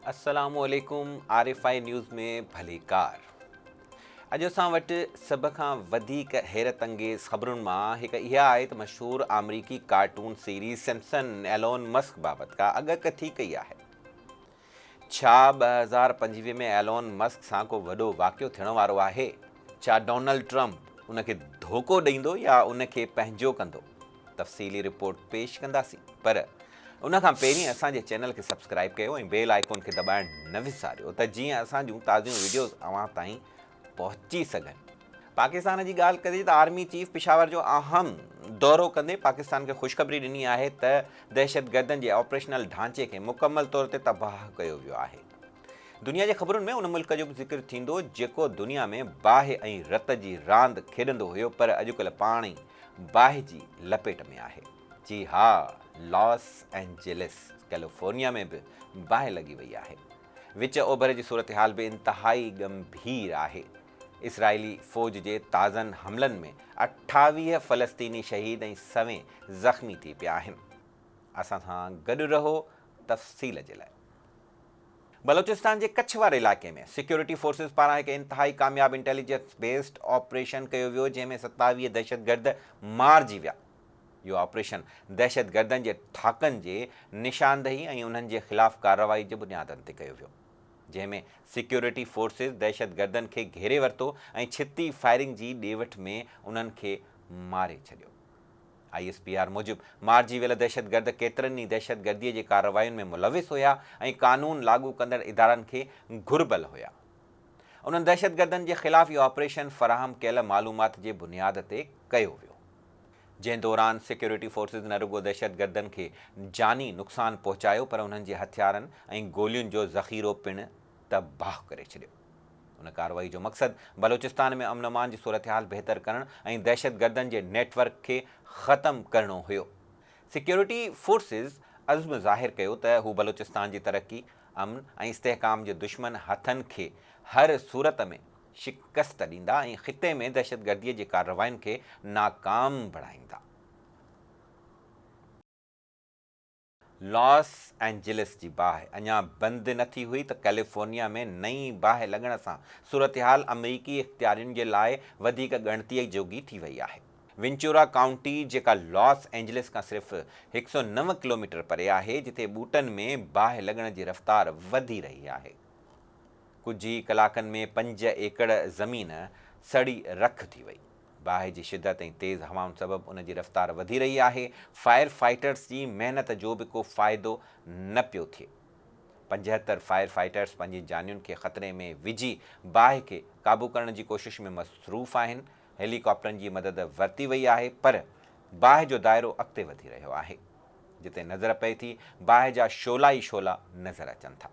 अस्सलामुअलैकुम RFI news में भलीकार। अॼु असां वटि सभ खां वधीक हैरत अंगेज़ ख़बरुनि मां हिकु इहा आहे त मशहूरु अमरीकी cartoon series Simpson Elon Musk बाबति का अगकथी कई आहे। छा 2025 में एलोन मस्क सां को वॾो वाक़ियो थियण वारो आहे? छा डोनाल्ड ट्रंप उनखे धोखो ॾींदो या उनखे पंहिंजो कंदो? तफ़सीली रिपोर्ट पेश कंदासीं, पर उन खां पहिरीं असांजे चैनल खे सब्सक्राइब कयो ऐं बेल आइकॉन खे दॿाइण न विसारियो त जीअं असां जूं ताज़ियूं वीडियोज़ अव्हां ताईं पहुची सघनि। पाकिस्तान जी ॻाल्हि कजे त आर्मी चीफ पिशावर जो अहम दौरो कंदे पाकिस्तान खे ख़ुशख़बरी ॾिनी आहे त दहशतगर्दनि जे ऑपरेशनल ढांचे खे मुकमल तौर ते तबाह कयो वियो आहे। दुनिया जे ख़बरुनि में उन मुल्क जो बि ज़िक्र थींदो जेको दुनिया में बाहि ऐं रत जी रांदि खेॾंदो हुयो, पर अॼुकल्ह पाण ई बाहि जी लपेट में आहे। जी हा, लॉस एंजेलिस कैलिफोर्निया में बि बाहि लॻी वई आहे। विच ओभर जी सूरत हाल बि इंतहाई गंभीर आहे। इसराइली फ़ौज जे ताज़नि हमलनि में 28 फ़लस्तीनी शहीद ऐं 100 ज़ख़्मी थी पिया आहिनि। असां सां गॾु रहो तफ़सील जे लाइ। बलोचिस्तान के कच्छ वारे इलाके में सिक्योरिटी फोर्सेस पारां एक इंतहाई कामयाब इंटेलिजेंस बेस्ड ऑपरेशन कयो वियो, जंहिंमें 27 दहशतगर्द मारिजी विया। यो ऑपरेशन दहशतगर्दनि जे ठाकनि जे निशानदही ऐं उन्हनि जे ख़िलाफ़ कार्रवाई जे बुनियादनि ते कयो वियो, जंहिंमें सिक्योरिटी फोर्सेस दहशतगर्दनि खे घेरे वरितो ऐं छिती फायरिंग जी ॾेवठ में उन्हनि खे मारे छॾियो। ISPR मूजिब मारिजी वियल दहशतगर्द केतिरनि ई दहशतगर्दीअ जे कार्रवायुनि में मुलविस हुया ऐं कानून लागू कंदड़ इदारनि खे घुर्बल हुया। उन्हनि दहशतगर्दनि जे ख़िलाफ़ इहो ऑपरेशन फ़राहम कयल मालूमात जे बुनियाद ते कयो वियो, जंहिं दौरान सिक्योरिटी फोर्सिस न रुगो दहशतगर्दनि खे जानी नुक़सानु पहुचायो, पर उन्हनि जे हथियारनि ऐं गोलियुनि जो ज़ख़ीरो पिणु तबाह करे छॾियो। उन कार्रवाई जो मक़सदु बलोचिस्तान में अमन अमान जी सूरत हाल बहितर करणु ऐं दहशतगर्दनि जे नेटवर्क खे ख़तमु करणो हुयो। सिक्योरिटी फोर्सिस अज़्म ज़ाहिर कयो त हू बलोचिस्तान जी तरक़ी, अमन ऐं इस्तेहकाम जे दुश्मन हथनि खे हर सूरत में शिकस्त ॾींदा ऐं ख़िते में दहशतगर्दीअ जी कार्रवायुनि खे नाकाम बणाईंदा। लॉस एंजेलिस जी बाहि अञा बंदि न थी हुई त कैलिफोर्निया में नई बाहि लॻण सां सूरत हाल अमरीकी इख़्तियारियुनि जे लाइ वधीक ॻणतीअ जोगी थी वई आहे। वेंचुरा काउंटी, जेका लॉस एंजेलिस खां सिर्फ़ु 109 किलोमीटर परे आहे, जिथे ॿूटनि में बाहि लॻण जी रफ़्तार वधी रही आहे। कुझु ई कलाकनि में 5 एकड़ ज़मीन सड़ी रख थी वई। बाहि जी शिदत ऐं तेज़ हवाउनि सबबि उन जी रफ़्तार वधी रही आहे। फायर फाइटर्स जी महिनत जो बि को फ़ाइदो न पियो थिए। 75 फायर फाइटर्स पंहिंजी जानियुनि खे ख़तरे में विझी बाहि खे क़ाबू करण जी कोशिश में मसरूफ़ आहिनि। हेलीकॉप्टरनि जी मदद वरिती वई आहे, पर बाहि जो दाइरो अॻिते वधी रहियो आहे। जिते नज़र पए थी, बाहि जा शोला ई शोला नज़र अचनि था।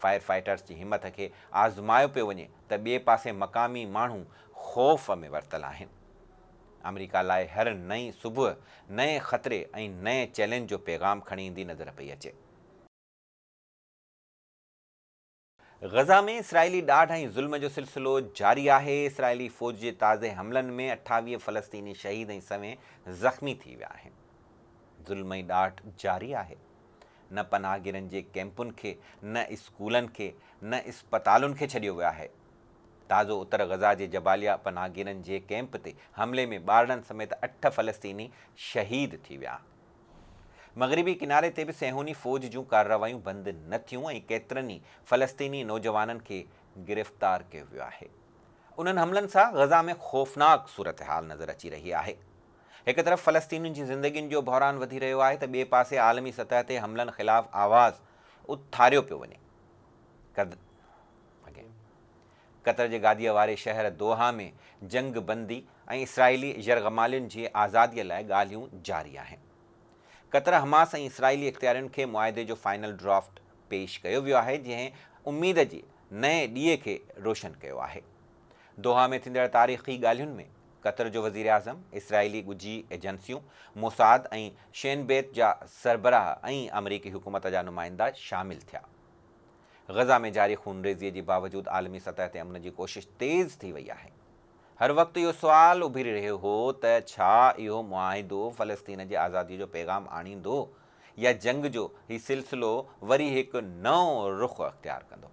फायर फाइटर्स जी हिमत खे आज़मायो पियो वञे त ॿिए पासे मक़ामी माण्हू ख़ौफ़ में वरितल आहिनि। अमेरिका लाइ हर नई सुबुह नए ख़तरे ऐं नए चैलेंज जो पैगाम खणी ईंदी नज़र पई अचे। गज़ा में इसराइली ॾाढ ऐं ज़ुल्म जो सिलसिलो जारी आहे। इसराइली फ़ौज जे ताज़े हमलनि में 28 फ़लस्तीनी शहीद ऐं 100 ज़ख़्मी थी विया आहिनि। ज़ुल्म ऐं ॾाढ जारी आहे। न पनाहगिरनि जे कैंपुनि खे, न स्कूलनि खे, न इस्पतालुनि खे छॾियो वियो आहे। ताज़ो उत्तर गज़ा जे जबालिया पनाहगिरनि जे कैंप ते हमले में ॿारनि समेत 8 फ़लस्तीनी शहीद थी विया। मग़रिबी किनारे ते बि सैहूनी फ़ौज जूं कार्रवायूं बंदि न थियूं ऐं केतिरनि ई फ़लस्तीनी नौजवाननि खे गिरफ़्तार कयो वियो आहे। उन्हनि हमलनि सां गज़ा में ख़ौफ़नाक सूरत हाल नज़र अची रही आहे। हिकु तरफ़ फ़लस्तीनियुनि जी ज़िंदगियुनि जो बहिरान वधी रहियो आहे, त ॿिए पासे आलमी सतह ते हमलनि ख़िलाफ़ आवाज़ उथारियो पियो वञे। क़तर जे गादीअ वारे शहर दोहा में जंग बंदी ऐं इसराइली यरगमालियुनि जी आज़ादीअ लाइ ॻाल्हियूं जारी आहिनि। क़तर, हमास ऐं इसराइली इख़्तियारियुनि खे मुआहिदे जो फाइनल ड्राफ्ट पेश कयो वियो आहे, जंहिं उमीद जे नए ॾींहं खे रोशन कयो आहे। दोहा में थींदड़ तारीख़ी ॻाल्हियुनि में क़तर जो वज़ीर आज़म, इसराइली ॻुझी एजेंसियूं, मोसाद ऐं शेनबेत जा सरबराह ऐं अमरीकी हुकूमत जा नुमाइंदा शामिल थिया। गज़ा में जारी खूनरेज़ीअ जे बावजूदु आलमी सतह ते अमन जी कोशिश तेज़ थी वई आहे। हर वक़्तु इहो सुवालु उभिरी रहियो हो त छा इहो मुआहिदो फ़लस्तीन जे आज़ादीअ जो पैगाम आणींदो या जंग जो हीउ सिलसिलो वरी हिकु नओं रुख़ अख़्तियार कंदो।